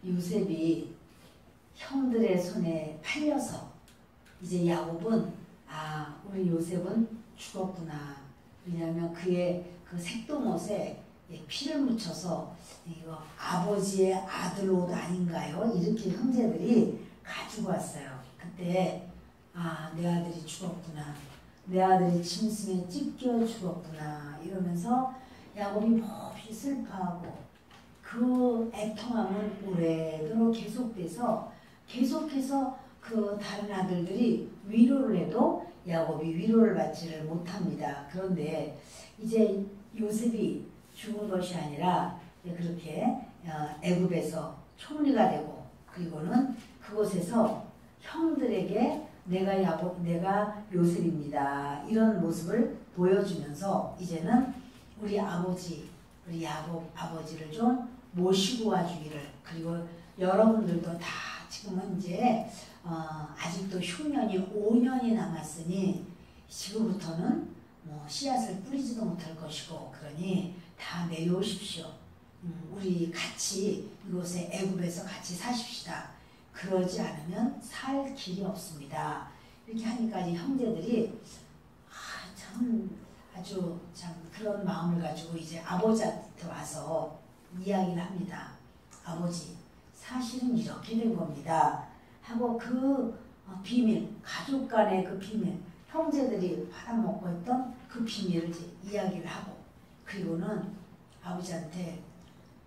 요셉이 형들의 손에 팔려서 이제 야곱은 우리 요셉은 죽었구나. 왜냐하면 그의 그 색동옷에 피를 묻혀서 이거 아버지의 아들 옷 아닌가요? 이렇게 형제들이 가지고 왔어요. 그때 내 아들이 죽었구나. 내 아들이 짐승에 찢겨 죽었구나. 이러면서 야곱이 몹시 슬퍼하고 그 애통함은 오래도록 계속돼서 계속해서 그 다른 아들들이 위로를 해도 야곱이 위로를 받지를 못합니다. 그런데 이제 요셉이 죽은 것이 아니라 그렇게 애굽에서 총리가 되고 그리고는 그곳에서 형들에게 내가 요셉입니다. 이런 모습을 보여주면서 이제는 우리 야곱 아버지를 좀 모시고 와주기를, 그리고 여러분들도 다 지금은 이제 아직도 흉년이 5년이 남았으니 지금부터는 씨앗을 뿌리지도 못할 것이고, 그러니 다 내려오십시오. 우리 같이 이곳에 애굽에서 같이 사십시다. 그러지 않으면 살 길이 없습니다. 이렇게 하니까 이 형제들이 아주 그런 마음을 가지고 이제 아버지한테 와서 이야기를 합니다. 아버지, 사실은 이렇게 된 겁니다. 하고 그 비밀, 가족 간의 그 비밀, 형제들이 팔아먹고 했던 그 비밀을 이제 이야기를 하고, 그리고는 아버지한테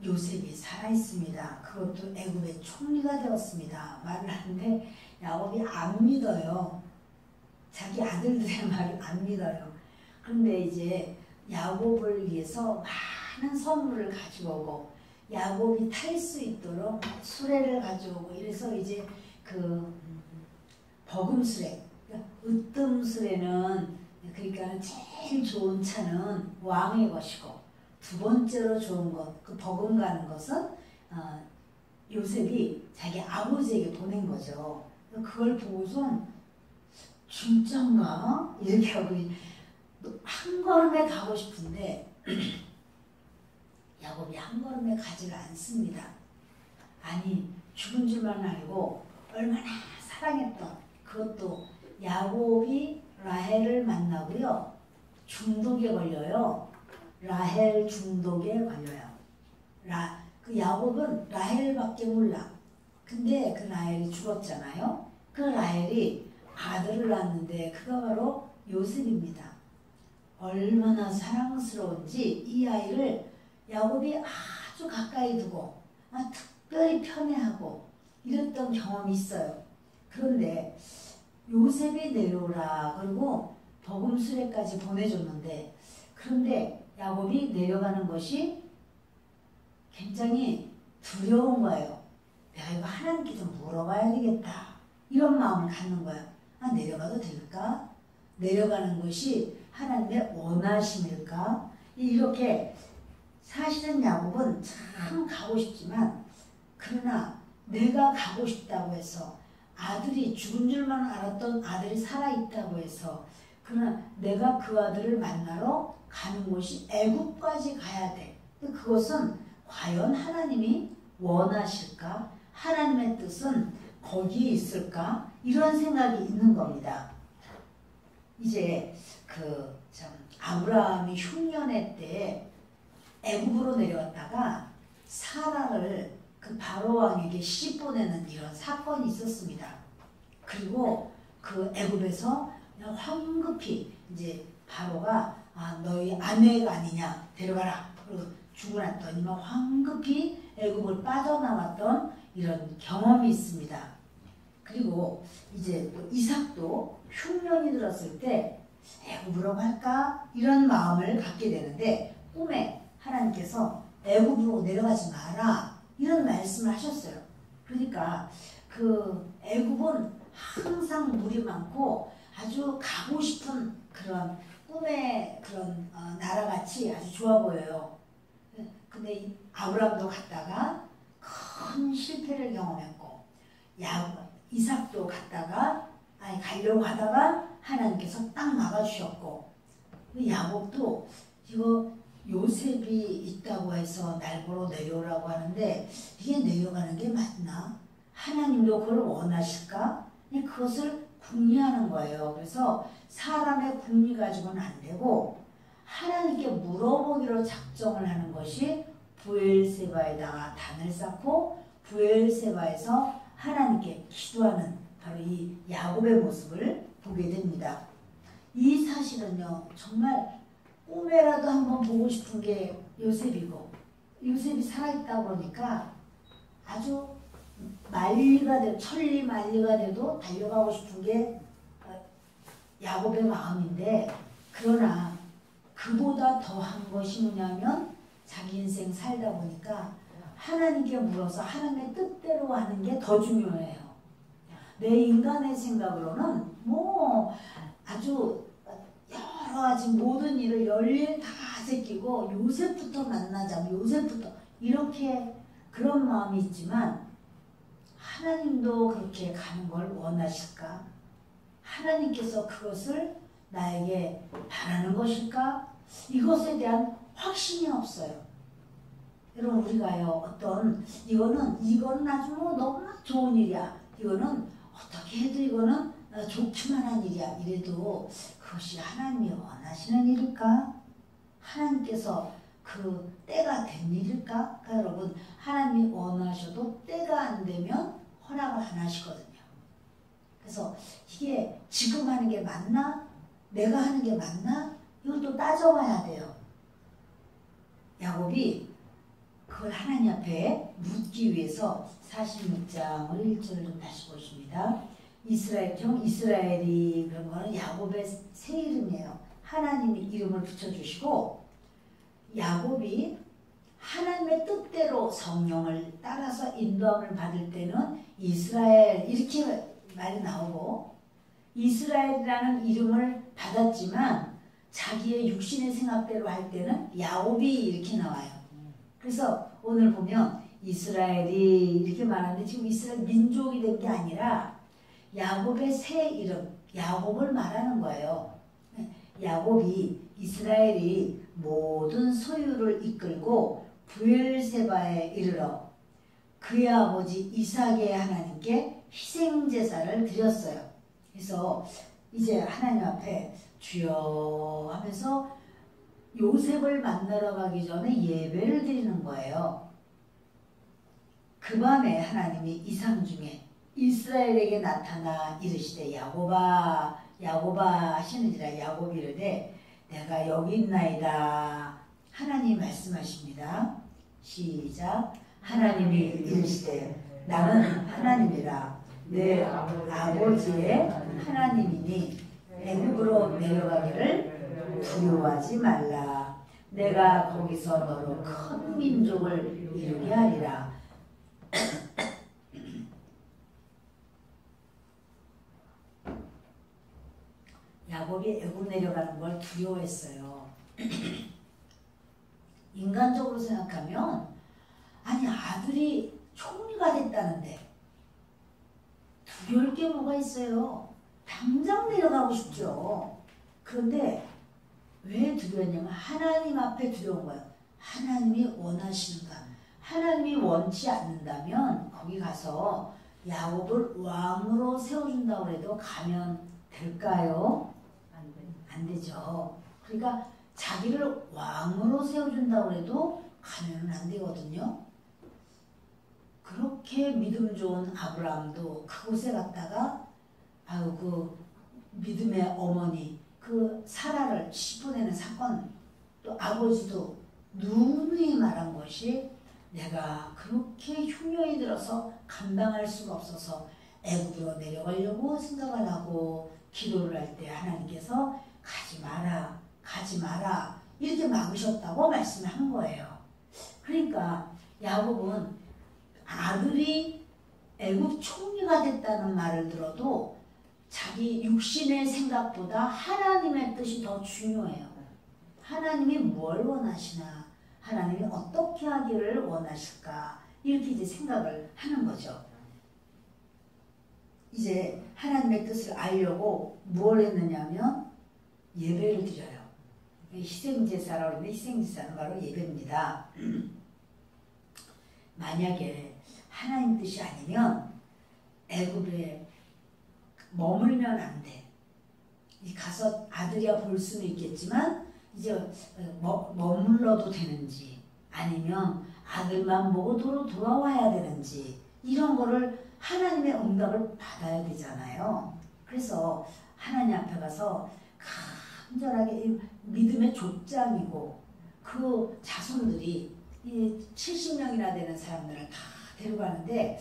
요셉이 살아있습니다. 그것도 애굽의 총리가 되었습니다. 말을 하는데 야곱이 안 믿어요. 자기 아들들의 말을 안 믿어요. 그런데 이제 야곱을 위해서 많은 선물을 가지고 오고, 야곱이 탈 수 있도록 수레를 가져오고, 이래서 이제 그 버금수레, 으뜸수레는 그러니까 제일 좋은 차는 왕의 것이고, 두 번째로 좋은 것, 그 버금 가는 것은 요셉이 자기 아버지에게 보낸 거죠. 그걸 보고선 진짠가? 이렇게 하고 한 걸음에 가고 싶은데 야곱이 한 걸음에 가지를 않습니다. 아니, 죽은 줄만 알고 얼마나 사랑했던, 그것도 야곱이 라헬을 만나고요, 중독에 걸려요. 라헬 중독에 걸려요. 그 야곱은 라헬밖에 몰라. 근데 그 라헬이 죽었잖아요. 그 라헬이 아들을 낳았는데 그가 바로 요셉입니다. 얼마나 사랑스러운지 이 아이를 야곱이 아주 가까이 두고 특별히 편애하고 이랬던 경험이 있어요. 그런데 요셉이 내려오라 그리고 버금수레까지 보내줬는데, 그런데 야곱이 내려가는 것이 굉장히 두려운 거예요. 내가 이거 하나님께 좀 물어봐야 되겠다. 이런 마음을 갖는 거예요. 내려가도 될까? 내려가는 것이 하나님의 원하심일까? 이렇게 사실은 야곱은 참 가고 싶지만, 그러나 내가 가고 싶다고 해서 아들이 죽은 줄만 알았던 아들이 살아있다고 해서, 그러나 내가 그 아들을 만나러 가는 곳이 애굽까지 가야 돼. 그것은 과연 하나님이 원하실까? 하나님의 뜻은 거기에 있을까? 이런 생각이 있는 겁니다. 이제 아브라함이 흉년의 때 애굽으로 내려왔다가 사라를 그 바로 왕에게 시집 보내는 이런 사건이 있었습니다. 그리고 그 애굽에서 황급히 이제 바로가 너희 아내가 아니냐, 데려가라. 그리고 죽어놨더니만 황급히 애굽을 빠져나왔던 이런 경험이 있습니다. 그리고 이제 또 이삭도 흉년이 들었을 때 애굽으로 갈까? 이런 마음을 갖게 되는데, 꿈에 하나님께서 애굽으로 내려가지 마라 이런 말씀을 하셨어요. 그러니까 그 애굽은 항상 물이 많고 아주 가고 싶은 그런 꿈의 그런 나라같이 아주 좋아 보여요. 근데 아브라함도 갔다가 큰 실패를 경험했고, 이삭도 가려고 하다가 하나님께서 딱 막아주셨고, 야곱도 이거 요셉이 있다고 해서 날 보러 내려오라고 하는데 이게 내려가는 게 맞나? 하나님도 그걸 원하실까? 그것을 궁리하는 거예요. 그래서 사람의 궁리 가지고는 안 되고 하나님께 물어보기로 작정을 하는 것이 브엘세바에다가 단을 쌓고 브엘세바에서 하나님께 기도하는 바로 이 야곱의 모습을 보게 됩니다. 이 사실은요, 정말 꿈에라도 한번 보고 싶은 게 요셉이고, 요셉이 살아있다 보니까 아주 만리가 돼도, 천리 만리가 돼도 달려가고 싶은 게 야곱의 마음인데, 그러나 그보다 더한 것이 뭐냐면 자기 인생 살다 보니까 하나님께 물어서 하나님의 뜻대로 하는 게 더 중요해요. 내 인간의 생각으로는 뭐 아주 여러 가지 모든 일을 열일 다 제끼고 요셉부터 만나자, 요셉부터 이렇게 그런 마음이 있지만 하나님도 그렇게 가는 걸 원하실까? 하나님께서 그것을 나에게 바라는 것일까? 이것에 대한 확신이 없어요. 여러분, 우리가요, 이거는 아주 뭐 너무나 좋은 일이야. 이거는 어떻게 해도 이거는 좋기만 한 일이야. 이래도 그것이 하나님이 원하시는 일일까? 하나님께서 그 때가 된 일일까? 그러니까 여러분, 하나님이 원하셔도 때가 안 되면 허락을 안 하시거든요. 그래서 이게 지금 하는 게 맞나? 내가 하는 게 맞나? 이것도 따져봐야 돼요. 야곱이 그걸 하나님 앞에 묻기 위해서 46장을 1절을 좀 다시 보십니다. 이스라엘이 그런 거는 야곱의 새 이름이에요. 하나님이 이름을 붙여주시고 야곱이 하나님의 뜻대로 성령을 따라서 인도함을 받을 때는 이스라엘 이렇게 말이 나오고 이스라엘이라는 이름을 받았지만 자기의 육신의 생각대로 할 때는 야곱이 이렇게 나와요. 그래서 오늘 보면 이스라엘이 이렇게 말하는데 지금 이스라엘 민족이 된 게 아니라 야곱의 새 이름, 야곱을 말하는 거예요. 이스라엘이 모든 소유를 이끌고 브엘세바에 이르러 그의 아버지 이삭의 하나님께 희생제사를 드렸어요. 그래서 이제 하나님 앞에 주여 하면서 요셉을 만나러 가기 전에 예배를 드리는 거예요. 그 밤에 하나님이 이상 중에 이스라엘에게 나타나 이르시되 야곱아 야곱아 하시느니라. 야곱이 이르되 내가 여기 있나이다. 하나님 말씀하십니다. 시작. 하나님이 이르시되 나는 하나님이라 내 아버지의 하나님이니 애굽으로 내려가기를 두려워하지 말라. 내가 거기서 너로 큰 민족을 이루게 하리라. 야곱이 애굽 내려가는 걸 두려워했어요. 인간적으로 생각하면 아니 아들이 총리가 됐다는데 두려울 게 뭐가 있어요. 당장 내려가고 싶죠. 그런데 왜 두려웠냐면 하나님 앞에 두려운 거예요. 하나님이 원하시는가. 하나님이 원치 않는다면 거기 가서 야곱을 왕으로 세워준다고 해도 가면 될까요? 안 되죠. 그러니까 자기를 왕으로 세워준다고 해도 가면은 안 되거든요. 그렇게 믿음 좋은 아브라함도 그곳에 갔다가 아유 그 믿음의 어머니 그 사라를 씹어내는 사건, 또 아버지도 누누이 말한 것이 내가 그렇게 흉년이 들어서 감당할 수가 없어서 애굽으로 내려가려고 생각을 하고 기도를 할 때 하나님께서 가지 마라 가지 마라 이렇게 막으셨다고 말씀을 한 거예요. 그러니까 야곱은 아들이 애굽 총리가 됐다는 말을 들어도 자기 육신의 생각보다 하나님의 뜻이 더 중요해요. 하나님이 뭘 원하시나, 하나님이 어떻게 하기를 원하실까, 이렇게 이제 생각을 하는 거죠. 이제 하나님의 뜻을 알려고 뭘 했느냐면 예배를 드려요. 희생제사라고 하는데 희생제사는 바로 예배입니다. 만약에 하나님 뜻이 아니면 애굽에 머물면 안 돼. 가서 아들이야 볼 수는 있겠지만 이제 머물러도 되는지 아니면 아들만 보고 돌아와야 되는지 이런 거를 하나님의 응답을 받아야 되잖아요. 그래서 하나님 앞에 가서 간절하게 믿음의 족장이고 그 자손들이 70명이나 되는 사람들을 다 데려가는데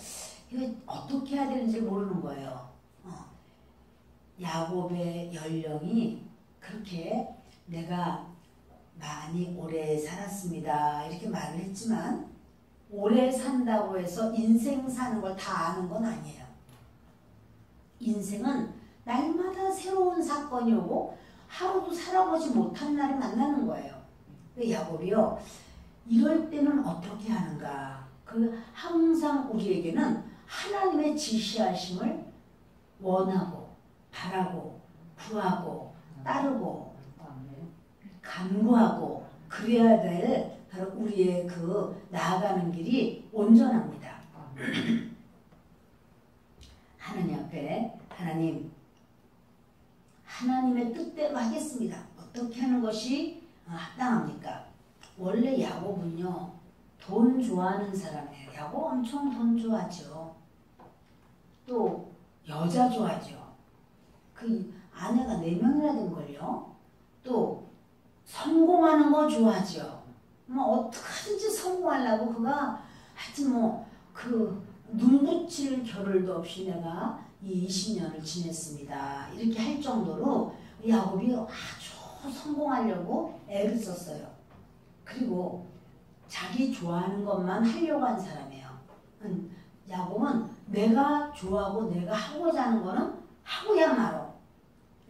이거 어떻게 해야 되는지 모르는 거예요. 야곱의 연령이 그렇게 내가 많이 오래 살았습니다 이렇게 말을 했지만 오래 산다고 해서 인생 사는 걸 다 아는 건 아니에요. 인생은 날마다 새로운 사건이 오고 하루도 살아보지 못한 날이 만나는 거예요. 야곱이요. 이럴 때는 어떻게 하는가. 항상 우리에게는 하나님의 지시하심을 원하고 바라고 구하고 따르고 간구하고 그래야 될 바로 우리의 나아가는 길이 온전합니다. 하나님 앞에 하나님의 뜻대로 하겠습니다. 어떻게 하는 것이 합당합니까? 원래 야곱은요 돈 좋아하는 사람이에요. 야곱 엄청 돈 좋아하죠. 또 여자 좋아하죠. 그 아내가 4명이나 된걸요. 또 성공하는 거 좋아하죠. 뭐 어떻게든지 성공하려고 그가 하여튼 눈붙일 겨를도 없이 내가 이 20년을 지냈습니다. 이렇게 할 정도로 야곱이 아주 성공하려고 애를 썼어요. 그리고 자기 좋아하는 것만 하려고 한 사람이에요. 야곱은 내가 좋아하고 내가 하고자 하는 거는 하고야 말어.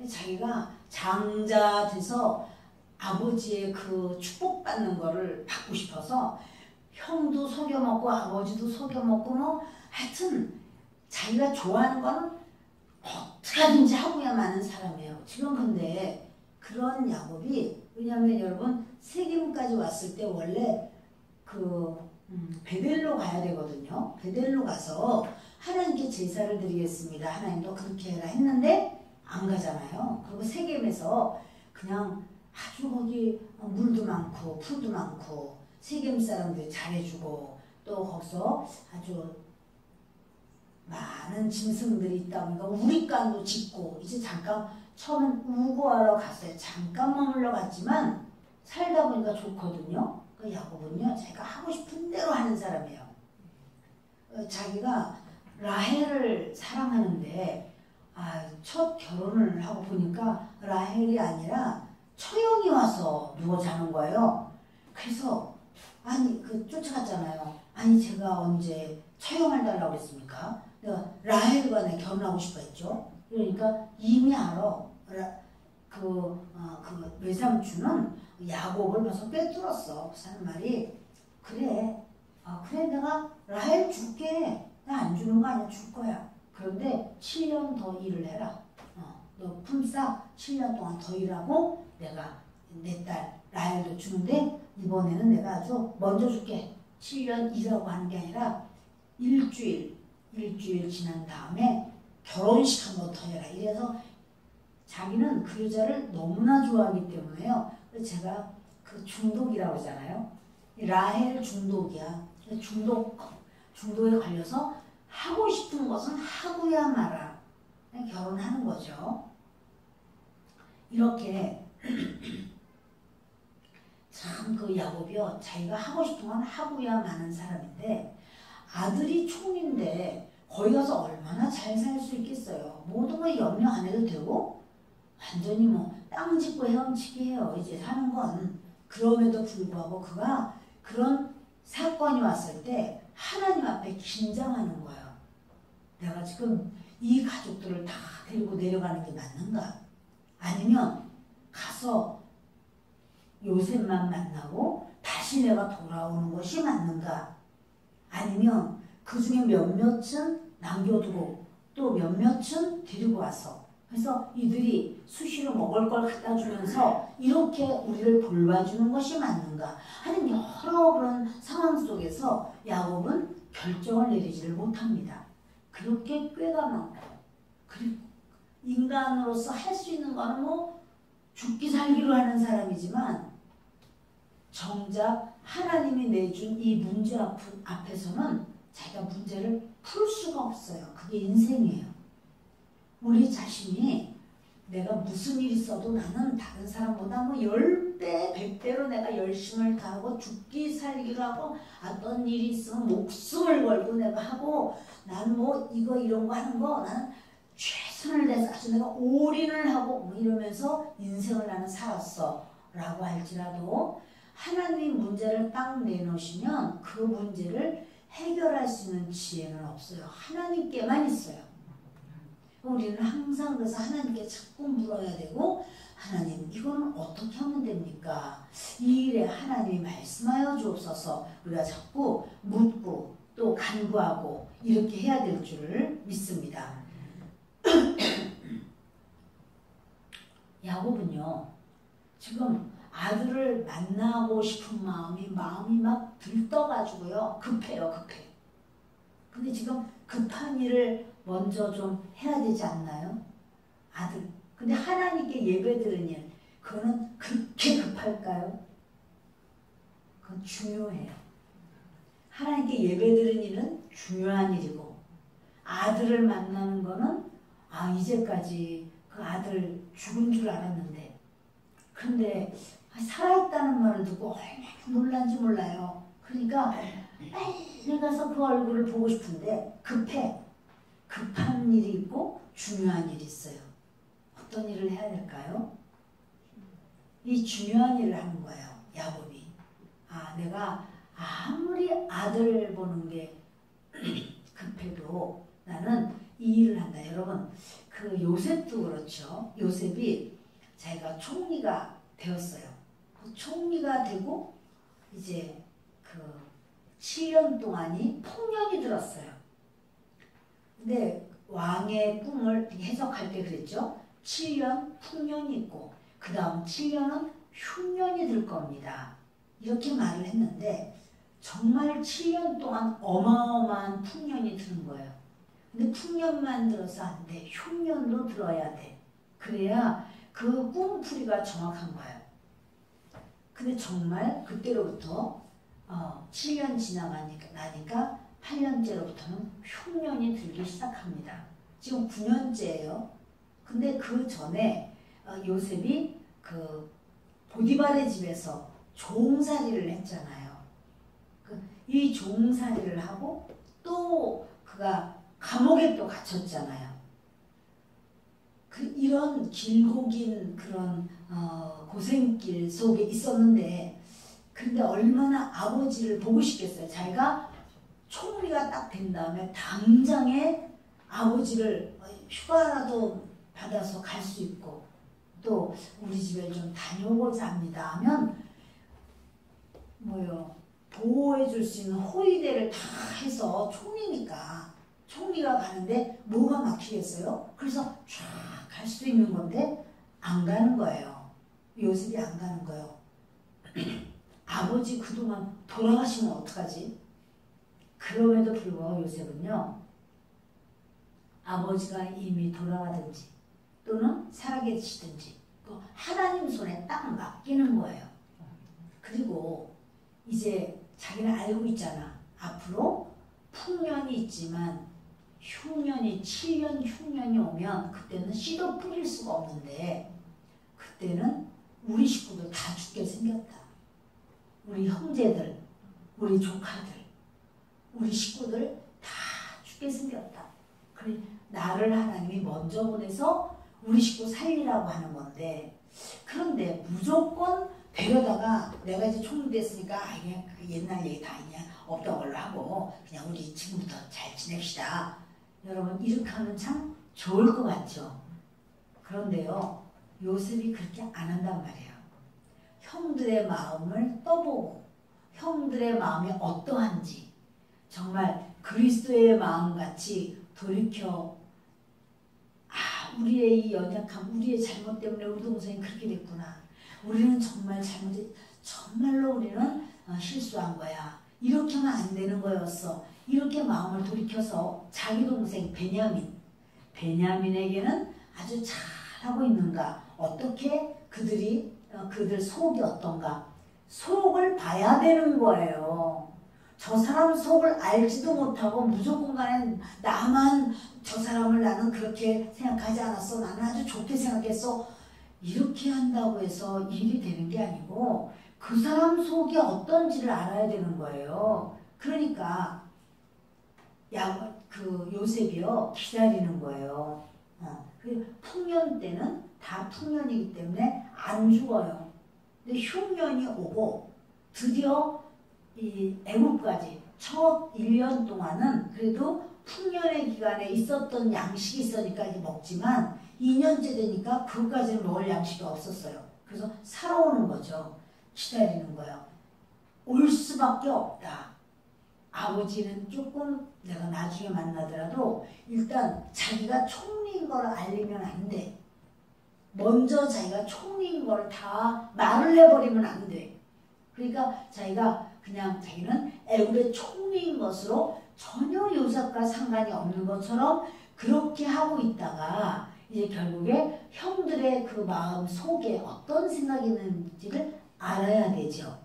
자기가 장자 돼서 아버지의 그 축복받는 거를 받고 싶어서 형도 속여먹고 아버지도 속여먹고 하여튼 자기가 좋아하는 거는 어떻게든지 하고야 마는 사람이에요. 지금 근데 그런 야곱이 왜냐하면 여러분 세겜까지 왔을 때 원래 베델로 가야 되거든요. 베델로 가서 하나님께 제사를 드리겠습니다. 하나님도 그렇게 해라 했는데 안 가잖아요. 그리고 세겜에서 그냥 아주 거기 물도 많고 풀도 많고 세겜 사람들이 잘해주고 또 거기서 아주 많은 짐승들이 있다 보니까 우리간도 짓고 이제 잠깐 처음엔 우고하러 갔어요. 잠깐 머물러 갔지만 살다 보니까 좋거든요. 그 야곱은요 자기가 하고 싶은 대로 하는 사람이에요. 자기가 라헬을 사랑하는데 첫 결혼을 하고 보니까 라헬이 아니라 처형이 와서 누워 자는 거예요. 그래서 쫓아갔잖아요. 제가 언제 처형을 달라고 했습니까? 내가 라헬과 내 결혼하고 싶어 했죠. 그러니까 이미 알아. 외삼촌은 야곱을 벌써 꿰뚫었어. 그 사람 말이 그래 내가 라헬 줄게. 나 안 주는 거 아니야. 줄 거야. 그런데 7년 더 일을 해라. 너 품삯 7년 동안 더 일하고 내가 내 딸 라헬도 주는데 이번에는 내가 아주 먼저 줄게. 7년 일하고 하는 게 아니라 일주일 지난 다음에 결혼식 한 번 더 해라. 이래서 자기는 그 여자를 너무나 좋아하기 때문에요. 제가 중독이라고 하잖아요. 라헬 중독이야. 중독에 걸려서 하고 싶은 것은 하고야 말아. 결혼하는 거죠. 이렇게 참 야곱이요. 자기가 하고 싶은 건 하고야 마는 사람인데 아들이 총리인데 거기 가서 얼마나 잘 살 수 있겠어요. 모든 걸 염려 안 해도 되고 완전히 땅 짓고 헤엄치기 해요. 이제 사는 건. 그럼에도 불구하고 그가 그런 사건이 왔을 때 하나님 앞에 긴장하는 거예요. 내가 지금 이 가족들을 다 데리고 내려가는 게 맞는가? 아니면 가서 요셉만 만나고 다시 내가 돌아오는 것이 맞는가? 아니면 그 중에 몇몇은 남겨두고 또 몇몇은 데리고 와서 그래서 이들이 수시로 먹을 걸 갖다 주면서 이렇게 우리를 돌봐주는 것이 맞는가 하는 여러 그런 상황 속에서 야곱은 결정을 내리지를 못합니다. 그렇게 꾀가 많고, 그리고 인간으로서 할 수 있는 거는 뭐 죽기 살기로 하는 사람이지만 정작 하나님이 내준 이 문제 앞에서는 자기가 문제를 풀 수가 없어요. 그게 인생이에요. 우리 자신이 내가 무슨 일 있어도 나는 다른 사람보다 뭐 10배, 100배로 내가 열심을 다하고 죽기 살기로 하고 어떤 일이 있으면 목숨을 걸고 내가 하고 난 뭐 이거 이런 거 하는 거 나는 최선을 다해서 아주 내가 올인을 하고 뭐 이러면서 인생을 나는 살았어 라고 할지라도 하나님이 문제를 딱 내놓으시면 그 문제를 해결할 수 있는 지혜는 없어요. 하나님께만 있어요. 우리는 항상 그래서 하나님께 자꾸 물어야 되고 하나님 이거는 어떻게 하면 됩니까? 이 일에 하나님이 말씀하여 주옵소서 우리가 자꾸 묻고 또 간구하고 이렇게 해야 될 줄을 믿습니다. 야곱은요 지금 아들을 만나고 싶은 마음이 막 들떠가지고요 급해요. 근데 지금 급한 일을 먼저 좀 해야 되지 않나요? 아들. 근데 하나님께 예배드리는 일, 그거는 그렇게 급할까요? 그건 중요해요. 하나님께 예배드리는 일은 중요한 일이고 아들을 만나는 거는 이제까지 그 아들 죽은 줄 알았는데 그런데 살아있다는 말을 듣고 얼마나 놀란지 몰라요. 그러니까 빨리 가서 그 얼굴을 보고 싶은데 급한 일이 있고 중요한 일이 있어요. 어떤 일을 해야 될까요? 이 중요한 일을 하는 거예요. 야곱이. 내가 아무리 아들 보는 게 급해도 나는 이 일을 한다. 여러분 그 요셉도 그렇죠. 요셉이 자기가 총리가 되었어요. 그 총리가 되고 이제 그 7년 동안이 풍년이 들었어요. 근데 왕의 꿈을 해석할 때 그랬죠. 7년 풍년이 있고 그 다음 7년은 흉년이 들 겁니다. 이렇게 말을 했는데 정말 7년 동안 어마어마한 풍년이 드는 거예요. 근데 풍년만 들어서 안 돼. 흉년도 들어야 돼. 그래야 그 꿈풀이가 정확한 거예요. 근데 정말 그때로부터 7년 지나가니까 8년째로부터는 흉년이 들기 시작합니다. 지금 9년째예요. 근데 그 전에 요셉이 그 보디발의 집에서 종살이를 했잖아요. 이 종살이를 하고 또 그가 감옥에 또 갇혔잖아요. 이런 길고 긴 그런 고생길 속에 있었는데 근데 얼마나 아버지를 보고 싶겠어요. 자기가 총리가 딱 된 다음에 당장에 아버지를 휴가라도 받아서 갈 수 있고 또 우리 집에 좀 다녀오고자 합니다 하면 보호해 줄 수 있는 호위대를 다 해서 총리가 가는데 뭐가 막히겠어요? 그래서 쫙 갈 수 있는 건데 안 가는 거예요. 요셉이 안 가는 거예요. 아버지 그동안 돌아가시면 어떡하지? 그럼에도 불구하고 요셉은요. 아버지가 이미 돌아가든지 또는 살아계시든지 하나님 손에 딱 맡기는 거예요. 그리고 이제 자기는 알고 있잖아. 앞으로 풍년이 있지만 흉년이 7년 흉년이 오면 그때는 씨도 뿌릴 수가 없는데 그때는 우리 식구들 다 죽게 생겼다. 우리 형제들, 우리 조카들, 우리 식구들 다 죽게 생겼다. 그래 나를 하나님이 먼저 보내서 우리 식구 살리라고 하는 건데 그런데 무조건 데려다가 내가 이제 총리 됐으니까 그냥 옛날 얘기 다 그냥 없던 걸로 하고 그냥 우리 지금부터 잘 지냅시다. 여러분 이렇게 하면 참 좋을 것 같죠. 그런데요 요셉이 그렇게 안 한단 말이에요. 형들의 마음을 떠보고 형들의 마음이 어떠한지 정말 그리스도의 마음같이 돌이켜 우리의 이 연약함, 우리의 잘못 때문에 우리 동생이 그렇게 됐구나. 우리는 정말 정말로 우리는 실수한 거야. 이렇게 하면 안 되는 거였어. 이렇게 마음을 돌이켜서 자기 동생 베냐민에게는 아주 잘하고 있는가? 어떻게 그들 속이 어떤가? 속을 봐야 되는 거예요. 저 사람 속을 알지도 못하고 무조건 간에 나만 저 사람을 나는 그렇게 생각하지 않았어. 나는 아주 좋게 생각했어. 이렇게 한다고 해서 일이 되는 게 아니고 그 사람 속이 어떤지를 알아야 되는 거예요. 그러니까 요셉이요 기다리는 거예요. 풍년 때는 다 풍년이기 때문에 안 죽어요. 근데 흉년이 오고 드디어 이 애국까지 첫 1년 동안은 그래도 풍년의 기간에 있었던 양식이 있으니까 이제 먹지만 2년째 되니까 그것까지는 먹을 양식이 없었어요. 그래서 살아오는 거죠. 기다리는 거예요. 올 수밖에 없다. 아버지는 조금 내가 나중에 만나더라도 일단 자기가 총리인 걸 알리면 안 돼. 먼저 자기가 총리인 걸 다 말을 해버리면 안 돼. 그러니까 자기는 애굽의 총리인 것으로 전혀 요셉과 상관이 없는 것처럼 그렇게 하고 있다가 이제 결국에 형들의 그 마음 속에 어떤 생각이 있는지를 알아야 되죠.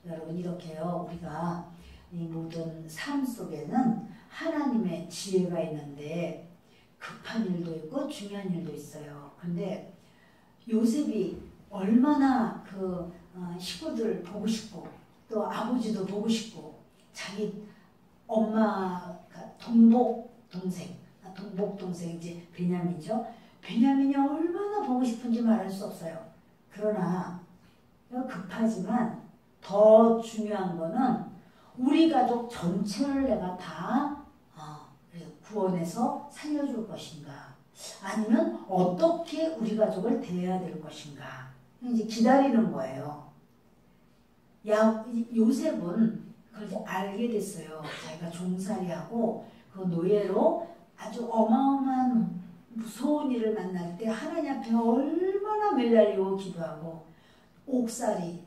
여러분 이렇게요. 우리가 이 모든 삶 속에는 하나님의 지혜가 있는데 급한 일도 있고 중요한 일도 있어요. 근데 요셉이 얼마나 식구들 보고 싶고 또 아버지도 보고 싶고 자기 엄마가 동복동생 이제 베냐민이죠. 베냐민이 얼마나 보고 싶은지 말할 수 없어요. 그러나 급하지만 더 중요한 거는 우리 가족 전체를 내가 다 구원해서 살려줄 것인가 아니면 어떻게 우리 가족을 대해야 될 것인가 이제 기다리는 거예요. 요셉은 그걸 이제 알게 됐어요. 자기가 종살이하고 그 노예로 아주 어마어마한 무서운 일을 만날 때 하나님 앞에 얼마나 매달리고 기도하고 옥살이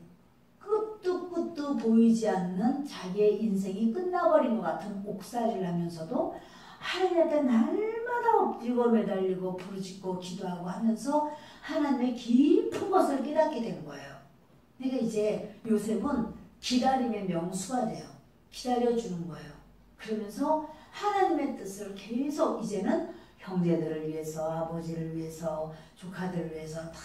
끝도 보이지 않는 자기의 인생이 끝나버린 것 같은 옥살이를 하면서도 하나님 앞에 날마다 엎드리고 매달리고 부르짖고 기도하고 하면서 하나님의 깊은 것을 깨닫게 된 거예요. 그러니까 이제 요셉은 기다림의 명수가 돼요. 기다려주는 거예요. 그러면서 하나님의 뜻을 계속 이제는 형제들을 위해서 아버지를 위해서 조카들을 위해서 다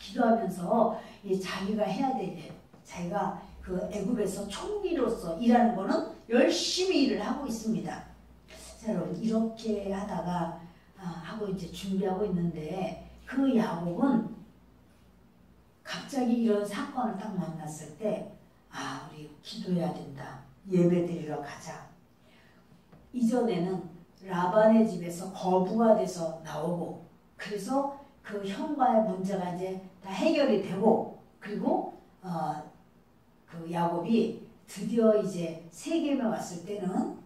기도하면서 자기가 해야 될 일, 자기가 그 애굽에서 총리로서 일하는 거는 열심히 일을 하고 있습니다. 자, 여러분 이렇게 하다가 하고 이제 준비하고 있는데 그 야곱은 갑자기 이런 사건을 딱 만났을 때 우리 기도해야 된다. 예배 드리러 가자. 이전에는 라반의 집에서 거부가 돼서 나오고 그래서 그 형과의 문제가 이제 다 해결이 되고 그리고 그 야곱이 드디어 이제 세겜에 왔을 때는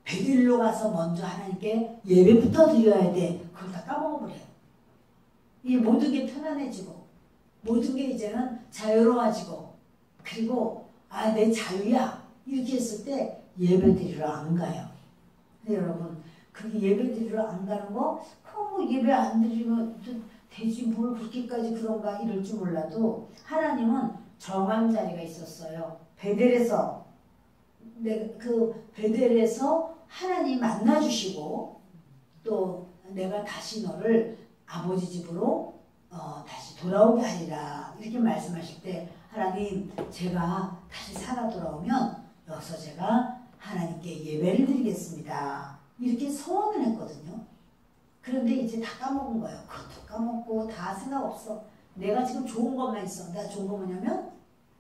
베들로 가서 먼저 하나님께 예배부터 드려야 돼. 그걸 다 까먹어버려요. 이 모든 게 편안해지고 모든 게 이제는 자유로워지고 그리고 내 자유야 이렇게 했을 때 예배 드리러 안 가요. 근데 여러분 그게 예배 드리러 안 가는 거 뭐 예배 안 드리면 되지 뭘 그렇게까지 그런가 이럴 줄 몰라도 하나님은 정한 자리가 있었어요. 베델에서 베델에서 하나님 만나주시고 또 내가 다시 너를 아버지 집으로 다시 돌아오게 하리라 이렇게 말씀하실 때 하나님 제가 다시 살아 돌아오면 여기서 제가 하나님께 예배를 드리겠습니다. 이렇게 소원을 했거든요. 그런데 이제 다 까먹은 거예요. 그것도 까먹고 다 생각 없어. 내가 지금 좋은 것만 있어. 내가 좋은 거 뭐냐면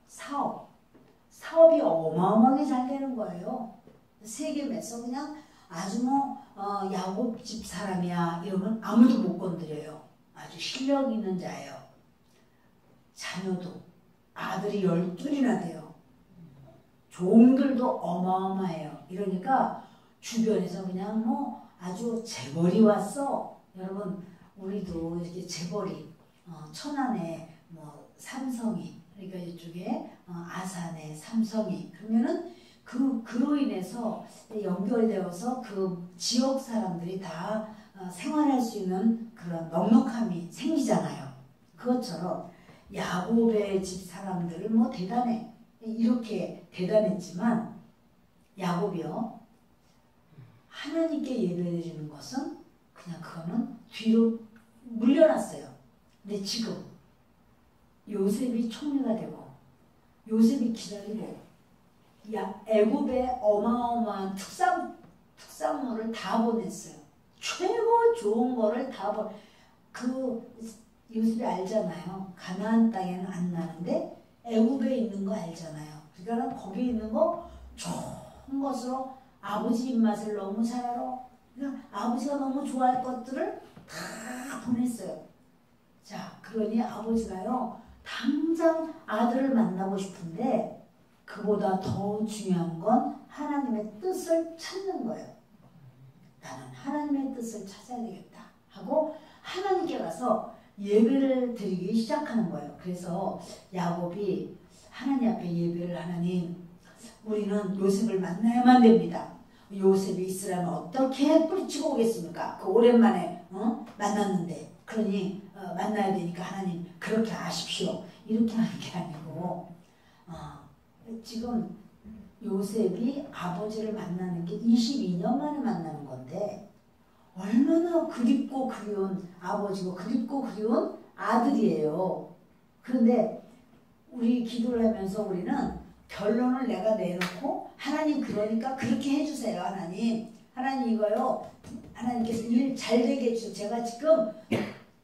사업이 어마어마하게 잘 되는 거예요. 세겜에서 그냥 아주 야곱 집 사람이야 이러면 아무도 못 건드려요. 아주 실력 있는 자예요. 자녀도 아들이 12이나 돼요. 종들도 어마어마해요. 이러니까 주변에서 그냥 아주 재벌이 왔어. 여러분 우리도 이렇게 재벌이 천안에 뭐 삼성이 그러니까 이쪽에 아산에 삼성이 그러면은 그로 인해서 연결되어서 그 지역 사람들이 다 생활할 수 있는 그런 넉넉함이 생기잖아요. 그것처럼 야곱의 집 사람들은 뭐 대단해. 이렇게 대단했지만 야곱이요. 하나님께 예배드리는 것은 그냥 그거는 뒤로 물려놨어요. 근데 지금 요셉이 총리가 되고 요셉이 기다리고 애굽에 어마어마한 특산물을 다 보냈어요. 최고 좋은 거를 다 요셉이 알잖아요. 가나안 땅에는 안 나는데 애굽에 있는 거 알잖아요. 그러니까 거기에 있는 거 좋은 것으로 아버지 입맛을 너무 잘 알아. 그러니까 아버지가 너무 좋아할 것들을 다 보냈어요. 자, 그러니 아버지가요 당장 아들을 만나고 싶은데 그보다 더 중요한 건 하나님의 뜻을 찾는 거예요. 나는 하나님의 뜻을 찾아야 되겠다 하고 하나님께 가서 예배를 드리기 시작하는 거예요. 그래서 야곱이 하나님 앞에 예배를 하나님 우리는 요셉을 만나야만 됩니다. 요셉이 있으라면 어떻게 뿌리치고 오겠습니까? 그 오랜만에 만났는데 그러니 만나야 되니까 하나님 그렇게 하십시오. 이렇게 하는 게 아니고 지금 요셉이 아버지를 만나는 게 22년 만에 만나는 건데 얼마나 그립고 그리운 아버지고 그립고 그리운 아들이에요. 그런데 우리 기도를 하면서 우리는 결론을 내가 내놓고 하나님 그러니까 그렇게 해주세요. 하나님 이거요. 하나님께서 일 잘 되게 해주세요. 제가 지금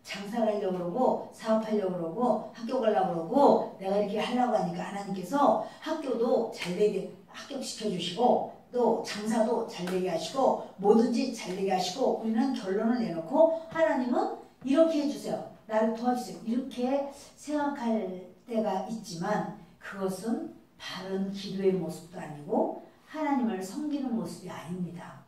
장사 가려고 그러고 사업하려고 그러고 학교 가려고 그러고 내가 이렇게 하려고 하니까 하나님께서 학교도 잘 되게 합격시켜주시고 또 장사도 잘 되게 하시고 뭐든지 잘 되게 하시고 우리는 결론을 내놓고 하나님은 이렇게 해주세요. 나를 도와주세요. 이렇게 생각할 때가 있지만 그것은 바른 기도의 모습도 아니고 하나님을 섬기는 모습이 아닙니다.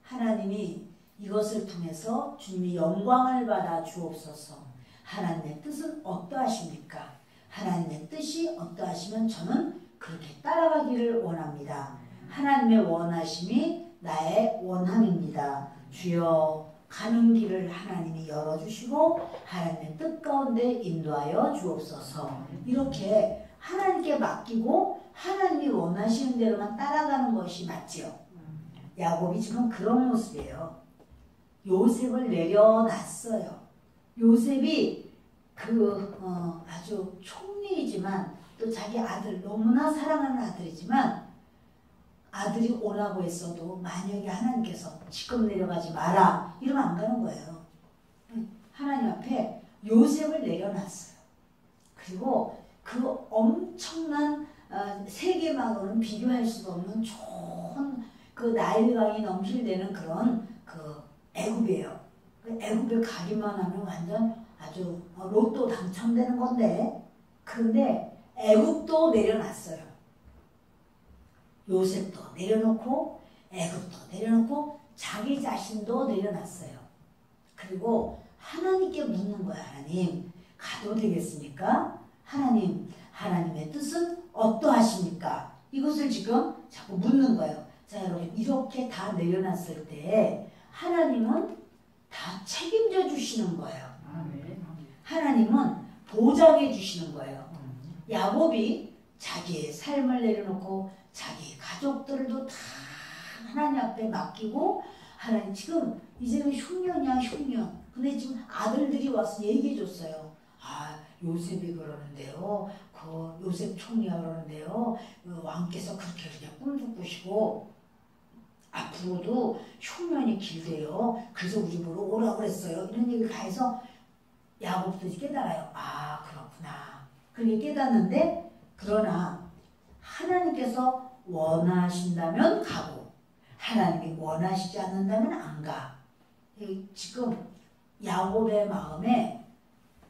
하나님이 이것을 통해서 주님이 영광을 받아 주옵소서. 하나님의 뜻은 어떠하십니까? 하나님의 뜻이 어떠하시면 저는 그렇게 따라가기를 원합니다. 하나님의 원하심이 나의 원함입니다. 주여 가는 길을 하나님이 열어주시고 하나님의 뜻 가운데 인도하여 주옵소서. 이렇게 하나님께 맡기고 하나님이 원하시는 대로만 따라가는 것이 맞지요. 야곱이 지금 그런 모습이에요. 요셉을 내려놨어요. 요셉이 아주 총리이지만 또 자기 아들 너무나 사랑하는 아들이지만 아들이 오라고 했어도 만약에 하나님께서 지금 내려가지 마라 이러면 안 가는 거예요. 하나님 앞에 요셉을 내려놨어요. 그리고 그 엄청난 세계만으로는 비교할 수가 없는 좋은 그 나일강이 넘실대는 그런 애굽이에요. 애굽에 가기만 하면 완전 아주 로또 당첨되는 건데 그런데 애굽도 내려놨어요. 요셉도 내려놓고 애굽도 내려놓고 자기 자신도 내려놨어요. 그리고 하나님께 묻는 거야. 하나님 가도 되겠습니까? 하나님의 뜻은 어떠하십니까? 이것을 지금 자꾸 묻는 거예요. 자 여러분 이렇게 다 내려놨을 때 하나님은 다 책임져 주시는 거예요. 하나님은 보장해 주시는 거예요. 야곱이 자기의 삶을 내려놓고 자기 가족들도 다 하나님 앞에 맡기고 하나님 지금 이제는 흉년이야 흉년. 근데 지금 아들들이 와서 얘기해 줬어요. 요셉이 그러는데요. 요셉 총리가 그러는데요. 왕께서 그렇게 꿈도 꾸시고 앞으로도 흉년이 길대요. 그래서 우리 보러 오라고 그랬어요. 이런 얘기를 다 해서 야곱도 깨달아요. 그렇구나. 그렇게 깨닫는데 그러나 하나님께서 원하신다면 가고 하나님이 원하시지 않는다면 안 가. 지금 야곱의 마음에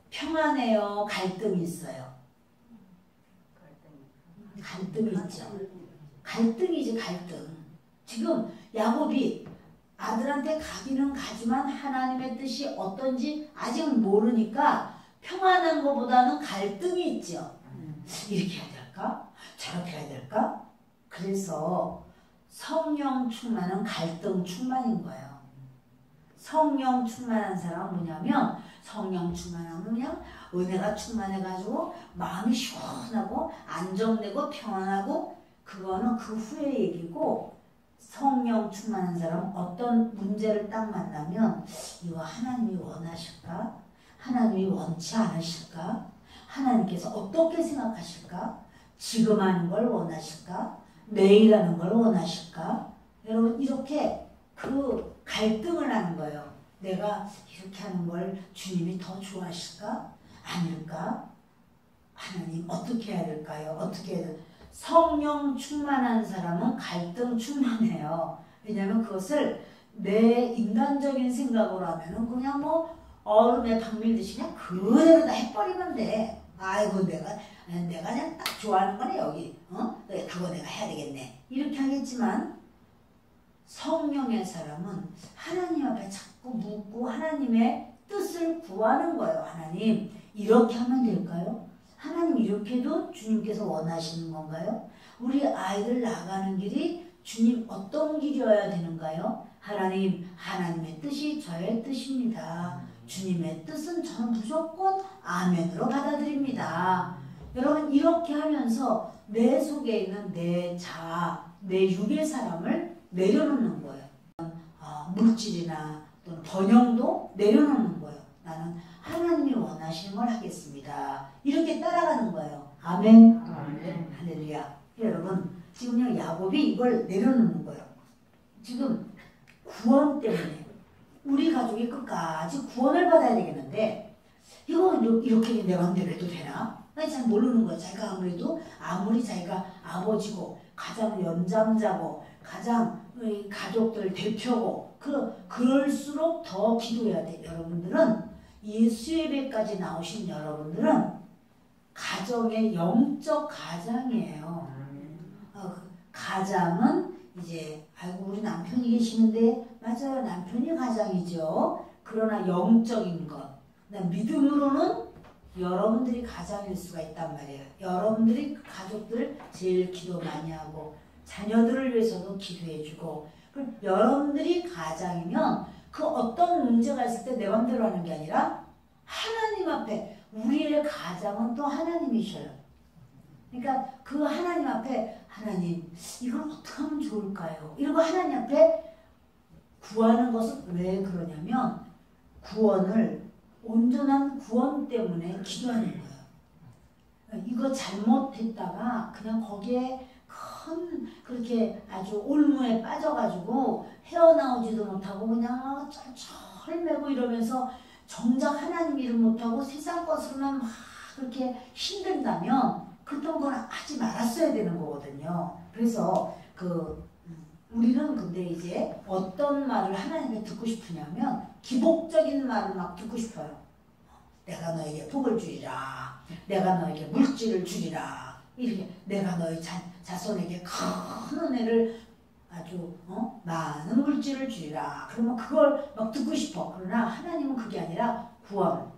평안해요? 갈등이 있어요? 갈등이 있죠. 갈등이지 갈등. 지금 야곱이 아들한테 가기는 가지만 하나님의 뜻이 어떤지 아직 모르니까 평안한 것보다는 갈등이 있죠. 이렇게 해야 될까? 저렇게 해야 될까? 그래서 성령 충만은 갈등 충만인 거예요. 성령 충만한 사람은 뭐냐면 성령 충만하면 그냥 은혜가 충만해가지고 마음이 시원하고 안정되고 평안하고 그거는 그 후의 얘기고 성령 충만한 사람은 어떤 문제를 딱 만나면 이거 하나님이 원하실까? 하나님이 원치 않으실까? 하나님께서 어떻게 생각하실까? 지금 하는 걸 원하실까? 내일 하는 걸 원하실까? 여러분 이렇게 그 갈등을 하는 거예요. 내가 이렇게 하는 걸 주님이 더 좋아하실까? 아닐까? 하나님 어떻게 해야 될까요? 어떻게 해야 될까요? 성령 충만한 사람은 갈등 충만해요. 왜냐하면 그것을 내 인간적인 생각으로 하면은 그냥 뭐 얼음에 박 밀듯이 그냥 그대로 다 해버리면 돼. 아이고 내가 그냥 딱 좋아하는 거네 여기. 그거 내가 해야 되겠네. 이렇게 하겠지만 성령의 사람은 하나님 앞에 자꾸 묻고 하나님의 뜻을 구하는 거예요. 하나님 이렇게 하면 될까요? 하나님 이렇게도 주님께서 원하시는 건가요? 우리 아이들 나가는 길이 주님 어떤 길이어야 되는가요? 하나님의 뜻이 저의 뜻입니다. 주님의 뜻은 저는 무조건 아멘으로 받아들입니다. 여러분 이렇게 하면서 내 속에 있는 내 자아, 내 육의 사람을 내려놓는 거예요. 물질이나 또는 번영도 내려놓는 거예요. 나는 하나님이 원하시는 걸 하겠습니다. 이렇게 따라가는 거예요. 아멘. 아멘. 할렐루야. 여러분 지금요 야곱이 이걸 내려놓는 거예요. 지금 구원 때문에 우리 가족이 끝까지 구원을 받아야 되겠는데 이거 이렇게 내 마음대로 해도 되나? 나 잘 모르는 거야. 자기가 아무리 자기가 아버지고 가장 연장자고 가장 가족들 대표고 그럴수록 더 기도해야 돼. 여러분들은 이 수예배까지 나오신 여러분들은 가정의 영적 가장이에요. 가장은 이제 아이고 우리 남편이 계시는데 맞아요. 남편이 가장이죠. 그러나 영적인 것 믿음으로는 여러분들이 가장일 수가 있단 말이에요. 여러분들이 가족들 제일 기도 많이 하고 자녀들을 위해서도 기도해주고 그럼 여러분들이 가장이면 그 어떤 문제가 있을 때 내 맘대로 하는 게 아니라 하나님 앞에 우리의 가장은 또 하나님이셔요. 그러니까 그 하나님 앞에 하나님 이걸 어떻게 하면 좋을까요? 이러고 하나님 앞에 구하는 것은 왜 그러냐면 구원을 온전한 구원 때문에 기도하는 거예요. 이거 잘못했다가 그냥 거기에 큰 그렇게 아주 올무에 빠져가지고 헤어나오지도 못하고 그냥 쩔쩔매고 이러면서 정작 하나님 이름 못하고 세상 것으로만 막 그렇게 힘든다면 그런 건 하지 말았어야 되는 거거든요. 그래서 우리는 근데 이제 어떤 말을 하나님께 듣고 싶으냐면 기복적인 말을 막 듣고 싶어요. 내가 너에게 복을 주리라. 내가 너에게 물질을 주리라. 이렇게 내가 너의 자손에게 큰 은혜를 아주 많은 물질을 주리라. 그러면 그걸 막 듣고 싶어. 그러나 하나님은 그게 아니라 구원.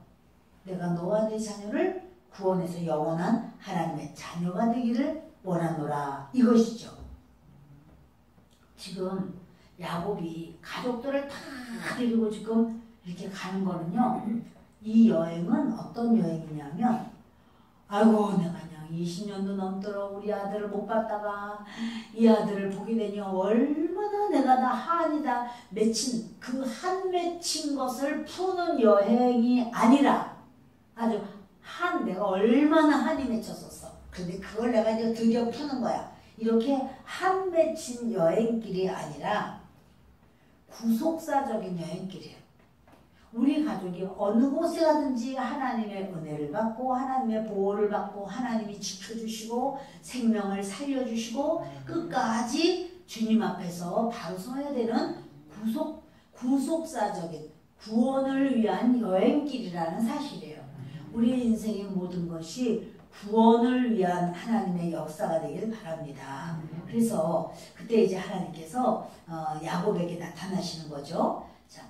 내가 너와 내 자녀를 구원해서 영원한 하나님의 자녀가 되기를 원하노라. 이것이죠. 지금 야곱이 가족들을 다 데리고 지금 이렇게 가는 거는요. 이 여행은 어떤 여행이냐면 아이고 내가 그냥 20년도 넘도록 우리 아들을 못 봤다가 이 아들을 보게 되니 얼마나 내가 다 한이 다 맺힌 그 한 맺힌 것을 푸는 여행이 아니라 아주 내가 얼마나 한이 맺혔었어. 근데 그걸 내가 이제 드디어 푸는 거야. 이렇게 한 맺힌 여행길이 아니라 구속사적인 여행길이에요. 우리 가족이 어느 곳에 가든지 하나님의 은혜를 받고 하나님의 보호를 받고 하나님이 지켜주시고 생명을 살려주시고 끝까지 주님 앞에서 바로 서야 되는 구속사적인 구원을 위한 여행길이라는 사실이에요. 우리 인생의 모든 것이 구원을 위한 하나님의 역사가 되길 바랍니다. 그래서 그때 이제 하나님께서 야곱에게 나타나시는 거죠. 자,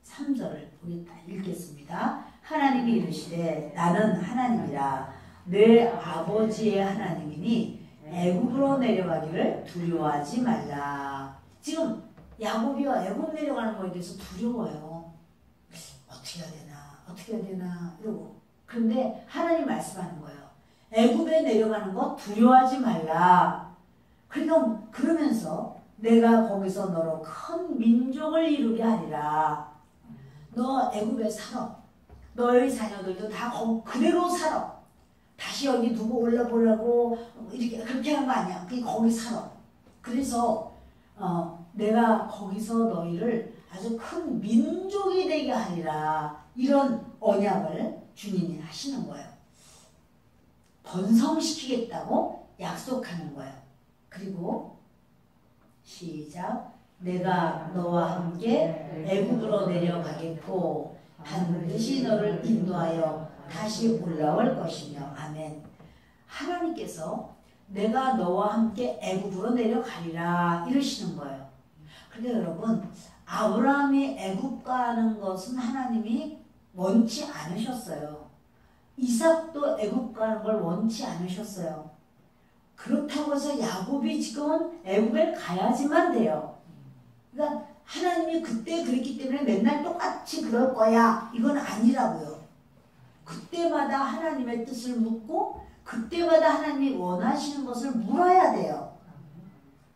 3절을 우리 다 읽겠습니다. 하나님이 이르시되 나는 하나님이라 내 아버지의 하나님이니 애굽으로 내려가기를 두려워하지 말라. 지금 야곱이와 애굽 내려가는 거에 대해서 두려워요. 어떻게 해야 되나 어떻게 해야 되나 이러고. 그런데 하나님 말씀하는 거예요. 애굽에 내려가는 거 두려워하지 말라. 그러니까 그러면서 내가 거기서 너로 큰 민족을 이루게 하리라. 너 애굽에 살아. 너희 자녀들도 다 그대로 살아. 다시 여기 누구 올라보려고 이렇게 그렇게 하는 거 아니야. 거기 살아. 그래서 내가 거기서 너희를 아주 큰 민족이 되게 하리라. 이런 언약을 주님이 하시는 거예요. 번성시키겠다고 약속하는 거예요. 그리고 시작. 내가 너와 함께 애굽으로 내려가겠고 반드시 너를 인도하여 다시 올라올 것이며. 아멘. 하나님께서 내가 너와 함께 애굽으로 내려가리라 이러시는 거예요. 그런데 여러분, 아브라함이 애굽 가는 것은 하나님이 원치 않으셨어요. 이삭도 애굽 가는 걸 원치 않으셨어요. 그렇다고 해서 야곱이 지금은 애굽에 가야지만 돼요. 그러니까 하나님이 그때 그랬기 때문에 맨날 똑같이 그럴 거야 이건 아니라고요. 그때마다 하나님의 뜻을 묻고 그때마다 하나님이 원하시는 것을 물어야 돼요.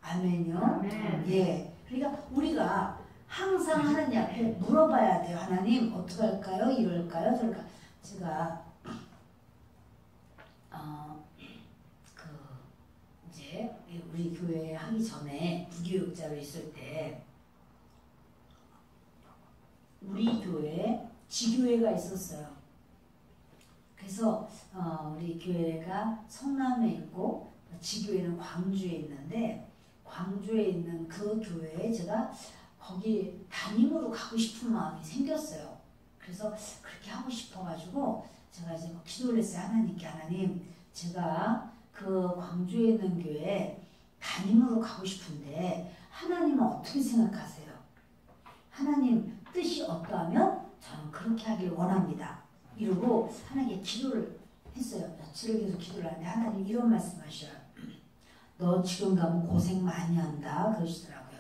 아멘요. 아멘. 예. 그러니까 우리가 항상 하나님 앞에 물어봐야 돼요. 하나님 어떻게 할까요? 이럴까요? 저럴까요? 제가 이제 우리 교회 하기 전에 부교육자로 있을 때 우리 교회에 지교회가 있었어요. 그래서 우리 교회가 성남에 있고 지교회는 광주에 있는데 광주에 있는 그 교회에 제가 거기 담임으로 가고 싶은 마음이 생겼어요. 그래서 그렇게 하고 싶어가지고 제가 이제 기도를 했어요. 하나님께. 하나님, 제가 그 광주에 있는 교회에 담임으로 가고 싶은데 하나님은 어떻게 생각하세요? 하나님 뜻이 어떠하면 저는 그렇게 하길 원합니다. 이러고 하나님께 기도를 했어요. 며칠을 계속 기도를 하는데 하나님 이런 말씀하셔요. 너 지금 가면 고생 많이 한다 그러시더라고요.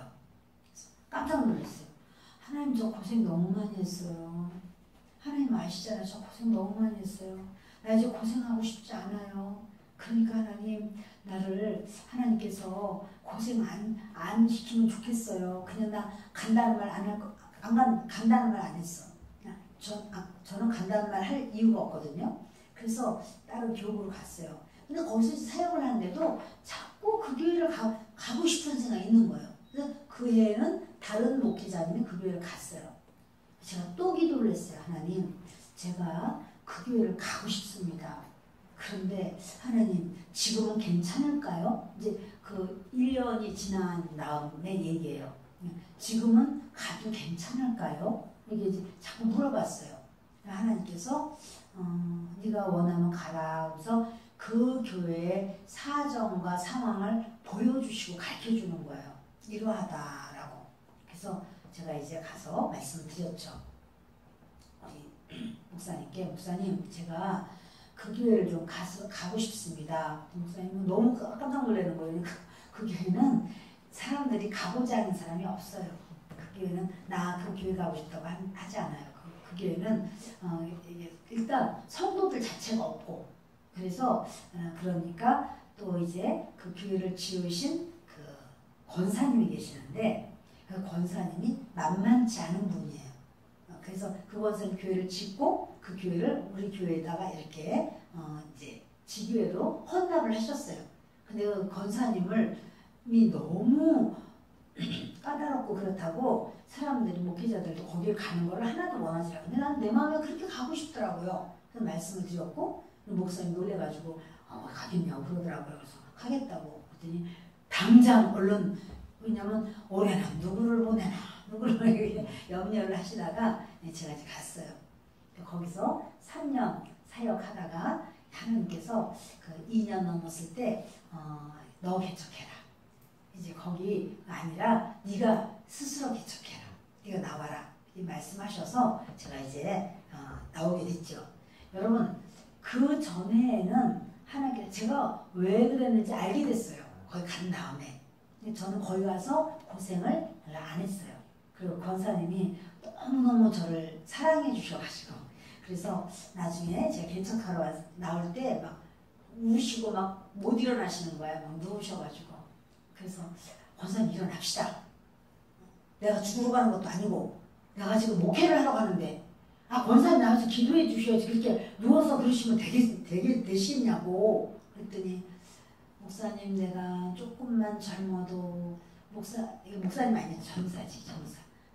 그래서 깜짝 놀랐어요. 하나님 저 고생 너무 많이 했어요. 하나님 아시잖아요. 저 고생 너무 많이 했어요. 나 이제 고생하고 싶지 않아요. 그러니까 하나님 나를 하나님께서 고생 안 시키면 좋겠어요. 그냥 나 간다는 말 안 할 거, 간다는 말 안 했어. 저는 간다는 말 할 이유가 없거든요. 그래서 다른 교육으로 갔어요. 근데 거기서 사역을 하는데도 자꾸 그 교회를 가고 싶은 생각이 있는 거예요. 그래서 그 해에는 다른 목회자님이 그 교회를 갔어요. 제가 또 기도를 했어요. 하나님, 제가 그 교회를 가고 싶습니다. 그런데 하나님, 지금은 괜찮을까요? 이제 그 1년이 지난 다음에 얘기예요. 지금은 가도 괜찮을까요? 이게 이제 자꾸 물어봤어요. 하나님께서 네가 원하면 가라. 그래서 그 교회의 사정과 상황을 보여주시고 가르쳐주는 거예요. 이러하다라고. 그래서 제가 이제 가서 말씀드렸죠. 우리 목사님께, 목사님 제가 그 교회를 좀 가고 싶습니다. 목사님은 너무 깜짝 놀라는 거예요. 그 교회는 사람들이 가보지 않은 사람이 없어요. 그 교회는 나 그 교회 가고 싶다고 하지 않아요. 그 교회는 일단 성도들 자체가 없고, 그래서 그러니까 또 이제 그 교회를 지으신 그 권사님이 계시는데 그 권사님이 만만치 않은 분이에요. 그래서 그 권사님 교회를 짓고 그 교회를 우리 교회에다가 이렇게 이제 지교회로 헌납을 하셨어요. 근데 그 권사님이 너무 까다롭고 그렇다고 사람들이 목회자들도 거기에 가는 걸 하나도 원하지 않아요. 근데 난 내 마음에 그렇게 가고 싶더라고요. 그래서 말씀을 드렸고 목사님 놀래가지고 가겠냐고 그러더라고요. 그래서 가겠다고 그랬더니 당장 얼른, 왜냐면 올해는 누구를 보내나 누구를 염려를 하시다가 제가 이제 갔어요. 거기서 3년 사역하다가 하나님께서 그 2년 넘었을 때 너 개척해라. 이제 거기 아니라 네가 스스로 개척해라. 네가 나와라. 이 말씀하셔서 제가 이제 나오게 됐죠. 여러분 그 전에는 하나님께 제가 왜 그랬는지 알게 됐어요. 거기 간 다음에. 근데 저는 거기 가서 고생을 별로 안 했어요. 그리고 권사님이 너무너무 저를 사랑해 주셔가지고 그래서 나중에 제가 개척하러 나올 때 막 우시고 막 못 일어나시는 거야. 막 누우셔가지고 그래서 권사님 일어납시다. 내가 죽으러 가는 것도 아니고 내가 지금 목회를 하러 가는데 권사님 나와서 기도해 주셔야지 그렇게 누워서 그러시면 되시냐고 그랬더니 목사님 내가 조금만 젊어도 목사님 아니야 전사지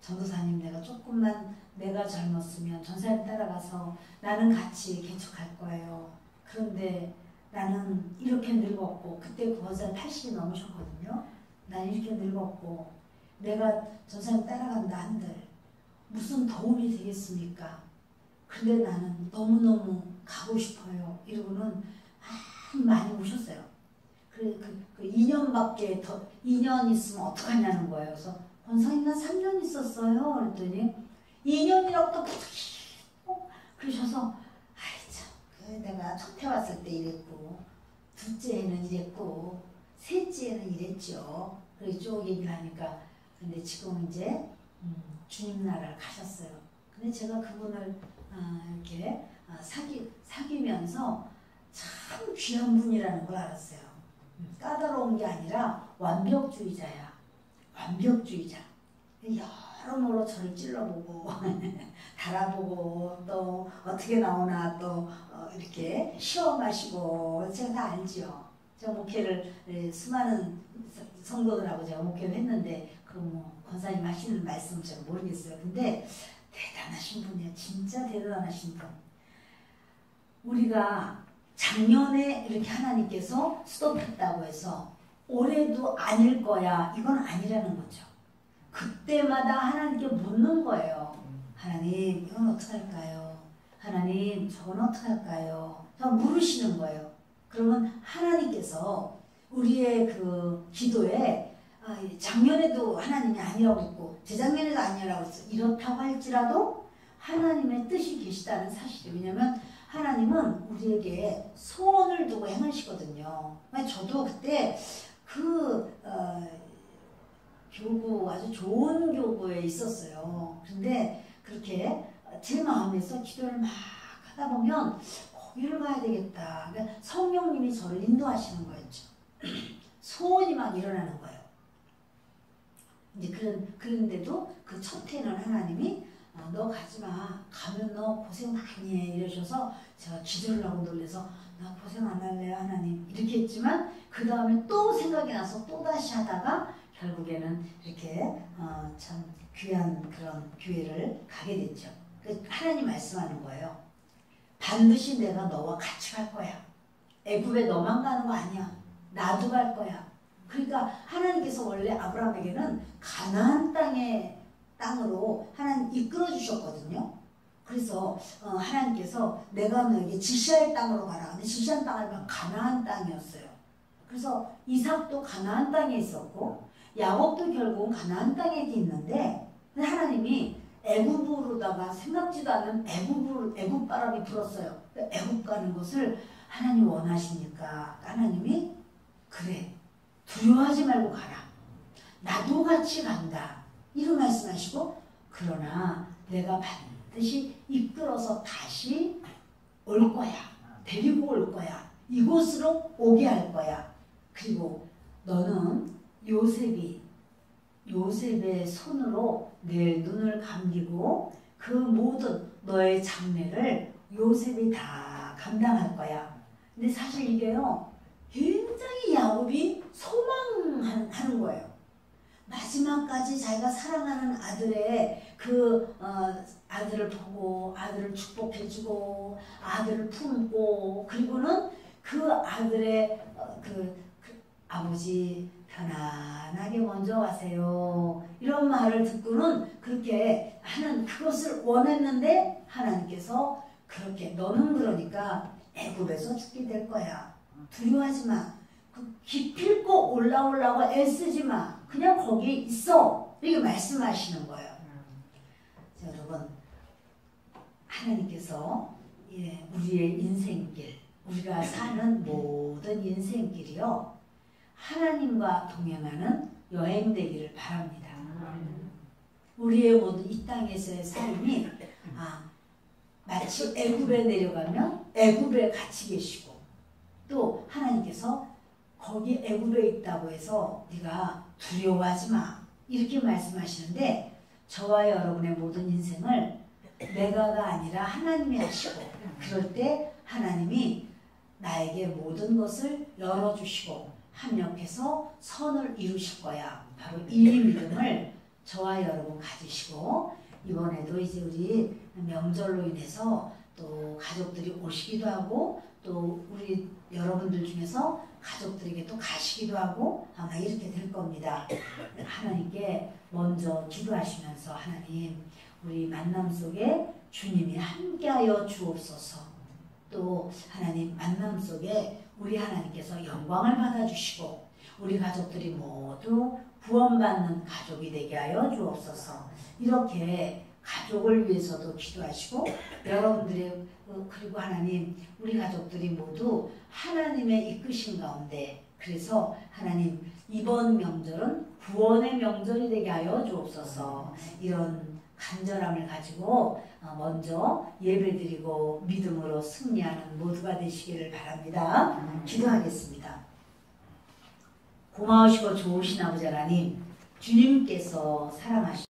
전도사님 내가 조금만 내가 젊었으면 전사님 따라가서 나는 같이 개척할 거예요. 그런데 나는 이렇게 늙었고 그때 권사님 80이 넘으셨거든요. 난 이렇게 늙었고 내가 전사님 따라간다 한들 무슨 도움이 되겠습니까? 근데 나는 너무너무 가고 싶어요. 이러고는 많이 우셨어요. 그 2년밖에 더 2년 있으면 어떡하냐는 거예요. 그래서 권사님 나 3년 있었어요. 그랬더니 2년이라고 또 그러셔서 아이 참 내가 첫해 왔을 때 이랬고 둘째에는 이랬고 셋째에는 이랬죠. 그래서 쭉 얘기를 하니까 근데 지금 이제 주님 나라를 가셨어요. 근데 제가 그분을 이렇게 사귀면서 참 귀한 분이라는 걸 알았어요. 까다로운 게 아니라 완벽주의자야. 완벽주의자. 여러모로 저를 찔러보고 달아보고 또 어떻게 나오나 또 이렇게 시험하시고 제가 다 알지요. 제가 목회를 수많은 성도들하고 제가 목회를 했는데 그 뭐 권사님 하시는 말씀 제가 모르겠어요. 근데 대단하신 분이에요. 진짜 대단하신 분. 우리가 작년에 이렇게 하나님께서 스톱했다고 해서 올해도 아닐 거야. 이건 아니라는 거죠. 그때마다 하나님께 묻는 거예요. 하나님 이건 어떡할까요? 하나님 저건 어떡할까요? 물으시는 거예요. 그러면 하나님께서 우리의 그 기도에 작년에도 하나님이 아니라고 했고 재작년에도 아니라고 했어. 이렇다고 할지라도 하나님의 뜻이 계시다는 사실이 왜냐하면 하나님은 우리에게 소원을 두고 행하시거든요. 저도 그때 교구 아주 좋은 교구에 있었어요. 근데 그렇게 제 마음에서 기도를 막 하다 보면 거기를 가야 되겠다. 그러니까 성령님이 저를 인도하시는 거였죠. 소원이 막 일어나는 거예요. 이제 그런데도 그 첫 해는 하나님이 너 가지마. 가면 너 고생 많이 해. 이러셔서 제가 기도를 하고 놀래서 나 고생 안 할래요 하나님. 이렇게 했지만 그 다음에 또 생각이 나서 또다시 하다가 결국에는 이렇게 참 귀한 그런 교회를 가게 됐죠. 하나님 말씀하는 거예요. 반드시 내가 너와 같이 갈 거야. 애굽에 너만 가는 거 아니야. 나도 갈 거야. 그러니까 하나님께서 원래 아브라함에게는 가나안 땅으로 하나님 이끌어 주셨거든요. 그래서 하나님께서 내가 너에게 지시할 땅으로 가라. 근데 지시한 땅은 가나안 땅이었어요. 그래서 이삭도 가나안 땅에 있었고 야곱도 결국은 가나안 땅에 있는데 하나님이 애굽으로다가 생각지도 않은 애굽 바람이 불었어요. 애굽 가는 것을 하나님 원하십니까? 하나님이 그래 두려워하지 말고 가라. 나도 같이 간다. 이런 말씀하시고 그러나 내가 반드시 이끌어서 다시 올 거야. 데리고 올 거야. 이곳으로 오게 할 거야. 그리고 너는 요셉의 손으로 내 눈을 감기고 그 모든 너의 장래를 요셉이 다 감당할 거야. 근데 사실 이게요. 굉장히 야곱이 소망하는 거예요. 마지막까지 자기가 사랑하는 아들의 아들을 보고 아들을 축복해주고 아들을 품고 그리고는 그 아들의 아버지 편안하게 먼저 가세요. 이런 말을 듣고는 그렇게 하는 그것을 원했는데 하나님께서 그렇게 너는 그러니까 애굽에서 죽게 될 거야. 두려워하지 마. 그 기필코 올라오려고 애쓰지 마. 그냥 거기 있어. 이렇게 말씀하시는 거예요. 자, 여러분, 하나님께서 우리의 인생길, 우리가 사는 모든 인생길이요, 하나님과 동행하는 여행 되기를 바랍니다. 우리의 모든 이 땅에서의 삶이 마치 애굽에 내려가면 애굽에 같이 계시고, 또 하나님께서 거기 애굽에 있다고 해서 네가 두려워하지 마 이렇게 말씀하시는데, 저와 여러분의 모든 인생을 내가가 아니라 하나님이 하시고, 그럴 때 하나님이 나에게 모든 것을 열어주시고 합력해서 선을 이루실 거야. 바로 이 믿음을 저와 여러분 가지시고, 이번에도 이제 우리 명절로 인해서 또 가족들이 오시기도 하고, 또 우리 여러분들 중에서 가족들에게 또 가시기도 하고 아마 이렇게 될 겁니다. 하나님께 먼저 기도하시면서, 하나님, 우리 만남 속에 주님이 함께하여 주옵소서. 또 하나님, 만남 속에 우리 하나님께서 영광을 받아주시고 우리 가족들이 모두 구원받는 가족이 되게 하여 주옵소서. 이렇게 가족을 위해서도 기도하시고, 여러분들의, 그리고 하나님, 우리 가족들이 모두 하나님의 이끄신 가운데, 그래서 하나님, 이번 명절은 구원의 명절이 되게 하여 주옵소서. 이런 간절함을 가지고 먼저 예배드리고 믿음으로 승리하는 모두가 되시기를 바랍니다. 기도하겠습니다. 고마우시고 좋으신 아버지 하나님, 주님께서 사랑하시고